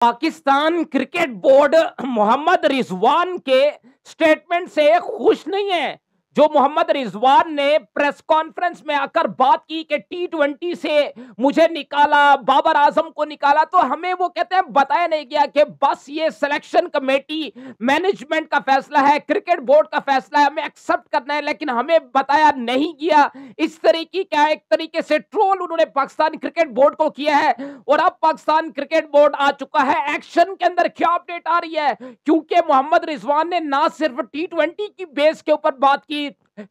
Pakistan cricket board محمد رضوان کے statement سے خوش نہیں ہے. جو محمد رضوان نے پریس کانفرنس میں آ کر بات کی کہ T20 سے مجھے نکالا, بابر اعظم کو نکالا, تو ہمیں وہ کہتے ہیں بتایا نہیں گیا کہ بس یہ سلیکشن کمیٹی مینجمنٹ کا فیصلہ ہے, کرکٹ بورڈ کا فیصلہ ہے, ہمیں ایکسپٹ کرنا ہے, لیکن ہمیں بتایا نہیں گیا. اس طریقے کا ایک طریقے سے ٹرول انہوں نے پاکستان کرکٹ بورڈ کو کیا ہے. اور اب پاکستان کرکٹ بورڈ آ چکا ہے ایکشن کے اندر. کیا اپڈیٹ آ رہی ہے؟ کیونکہ محمد رضوان نے نہ صرف T20 کی بیس کے اوپر بات کی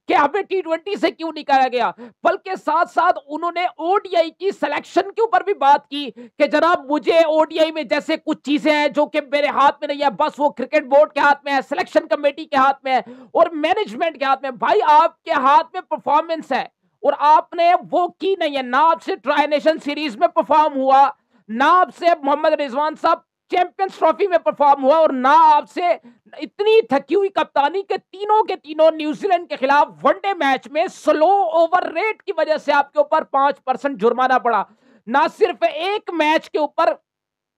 کہ ہمیں T20 سے کیوں نکالا گیا, بلکہ ساتھ ساتھ انہوں نے ODI کی سلیکشن کے اوپر بھی بات کی کہ جناب مجھے ODI میں جیسے کچھ چیزیں ہیں جو کہ میرے ہاتھ میں نہیں ہے, بس وہ کرکٹ بورڈ کے ہاتھ میں ہے, سلیکشن کمیٹی کے ہاتھ میں ہے اور مینجمنٹ کے ہاتھ میں. بھائی آپ کے ہاتھ میں پرفارمنس ہے اور آپ نے وہ کی نہیں ہے. نہ آپ سے ٹرائی نیشن سیریز میں پرفارم ہوا, نہ آپ سے محمد رضوان صاحب چیمپئنز ٹرافی میں پرفارم ہوا, اور نہ آپ سے اتنی تھکی ہوئی کپتانی کے تینوں نیوزی لینڈ کے خلاف ون ڈے میچ میں سلو اوور ریٹ کی وجہ سے آپ کے اوپر 5% جرمانہ پڑا. نہ صرف ایک میچ کے اوپر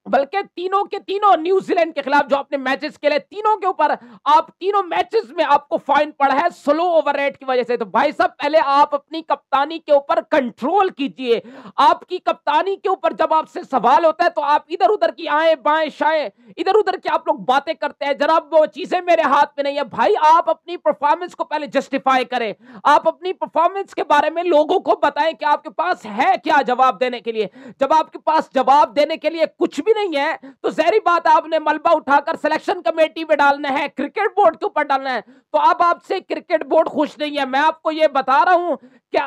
بلکہ تینوں کے تینوں نیوزی لینڈ کے خلاف جو اپنے میچز کے لئے تینوں کے اوپر آپ تینوں میچز میں آپ کو فائن پڑا ہے سلو اوور ریٹ کی وجہ سے. تو بھائی صاحب پہلے آپ اپنی کپتانی کے اوپر کنٹرول کیجئے. آپ کی کپتانی کے اوپر جب آپ سے سوال ہوتا ہے تو آپ ادھر ادھر کی آئیں بائیں شائیں ادھر ادھر کی آپ لوگ باتیں کرتے ہیں. جناب وہ چیزیں میرے ہاتھ میں نہیں ہے. بھائی آپ اپنی پرفارمنس کو پہلے جسٹیفائی کریں, آپ اپنی پرفارمنس کے بارے میں لوگوں کو بتائیں کہ آپ کے پاس ہے کیا جواب دینے کے لیے. جب آپ کے پاس جواب دینے کے لیے کچھ بھی نہیں ہے تو ظاہری بات آپ نے ملبہ اٹھا کر سلیکشن کمیٹی میں ڈالنا ہے, کرکٹ بورڈ کے اوپر ڈالنا ہے. تو اب آپ سے کرکٹ بورڈ خوش نہیں ہے. میں آپ کو یہ بتا رہا ہوں کہ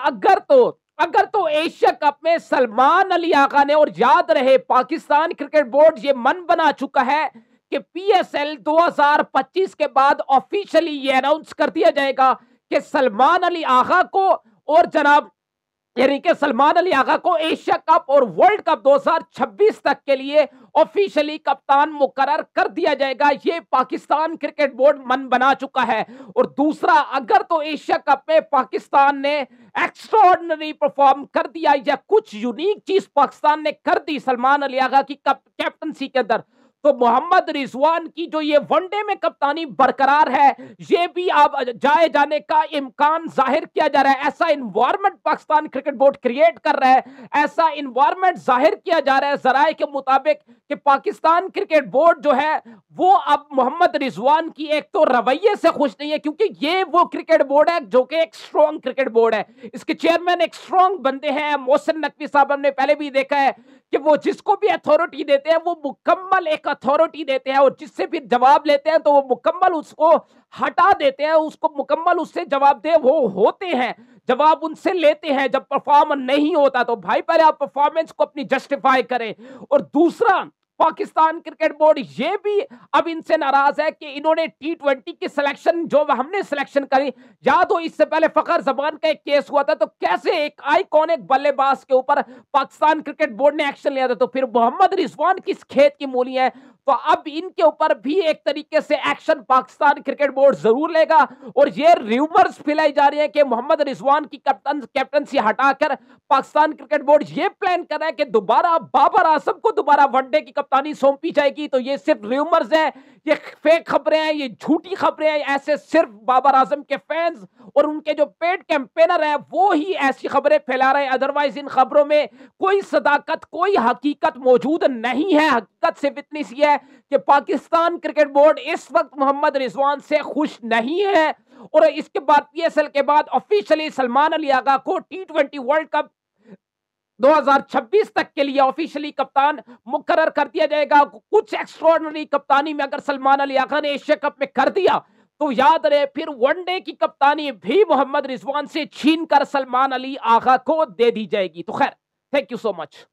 اگر تو ایشیا کپ میں سلمان علی آقا نے, اور یاد رہے پاکستان کرکٹ بورڈ یہ من بنا چکا ہے کہ PSL 2025 کے بعد آفیشلی یہ اناؤنس کر دیا جائے گا کہ سلمان علی آقا کو اور جناب یعنی کہ سلمان علی آقا کو ایشیا کپ اور ورلڈ کپ 2026 تک کے لیے آفیشلی کپتان مقرر کر دیا جائے گا. یہ پاکستان کرکٹ بورڈ من بنا چکا ہے. اور دوسرا, اگر تو ایشیا کپ میں پاکستان نے ایکسٹراڈنری پرفارم کر دیا یا کچھ یونیک چیز پاکستان نے کر دی سلمان علی آقا کی کیپٹنسی کے اندر, تو محمد رضوان کی جو یہ ون ڈے میں کپتانی برقرار ہے یہ بھی اب جائے جانے کا امکان ظاہر کیا جا رہا ہے. ایسا environment Pakistan cricket board create کر رہا ہے, ایسا انوائرمنٹ ظاہر کیا جا رہا ہے ذرائع کے مطابق کہ پاکستان کرکٹ بورڈ جو ہے وہ اب محمد رضوان کی ایک تو رویے سے خوش نہیں ہے, کیونکہ یہ وہ کرکٹ بورڈ ہے جو کہ ایک سٹرونگ کرکٹ بورڈ ہے. اس کے چیئرمین ایک سٹرونگ بندے ہیں, محسن نقوی صاحب, ہم نے پہلے بھی دیکھا ہے کہ وہ جس کو بھی اتھارٹی دیتے ہیں وہ مکمل ایک اتھارٹی دیتے ہیں, اور جس سے پھر جواب لیتے ہیں تو وہ مکمل اس کو ہٹا دیتے ہیں, اس کو مکمل اس سے جواب دے وہ ہوتے ہیں, جواب ان سے لیتے ہیں جب پرفارمنس نہیں ہوتا. تو بھائی پہلے آپ پرفارمنس کو اپنی جسٹیفائی کریں. اور دوسرا, پاکستان کرکٹ بورڈ یہ بھی اب ان سے ناراض ہے کہ انہوں نے T20 کی سلیکشن جو ہم نے سلیکشن کری, یاد ہو اس سے پہلے فخر زمان کا ایک کیس ہوا تھا, تو کیسے ایک آئیکونک بلے باز کے اوپر پاکستان کرکٹ بورڈ نے ایکشن لیا تھا. تو پھر محمد رضوان کس کھیت کی مولی ہے, تو اب ان کے اوپر بھی ایک طریقے سے ایکشن پاکستان کرکٹ بورڈ ضرور لے گا. اور یہ ریومرز پھیلائی جا رہی ہیں کہ محمد رضوان کی کیپٹنسی ہٹا کر پاکستان کرکٹ بورڈ یہ پلان کر رہا ہے کہ دوبارہ بابر اعظم کو دوبارہ ون ڈے کی کپتانی سونپی جائے گی. تو یہ صرف ریومرز ہیں, یہ فیک خبریں ہیں, یہ جھوٹی خبریں ہیں. ایسے صرف بابر اعظم کے فینز اور ان کے جو پیڈ کیمپینر ہیں وہ ہی ایسی خبریں پھیلا رہے ہیں, ادروائز ان خبروں میں کوئی صداقت کوئی حقیقت موجود نہیں ہے. حقیقت صرف اتنی سی ہے کہ پاکستان کرکٹ بورڈ اس وقت محمد رضوان سے خوش نہیں ہے, اور اس کے بعد PSL کے بعد آفیشلی سلمان علی آقا کو T20 ورلڈ کپ 2026 تک کے لیے آفیشلی کپتان مقرر کر دیا جائے گا. کچھ ایکسٹراڈنری کپتانی میں اگر سلمان علی آقا نے ایشیا کپ میں کر دیا تو یاد رہے پھر ون ڈے کی کپتانی بھی محمد رضوان سے چھین کر سلمان علی آقا کو دے دی جائے گی. تو خیر, تھینک یو سو مچ.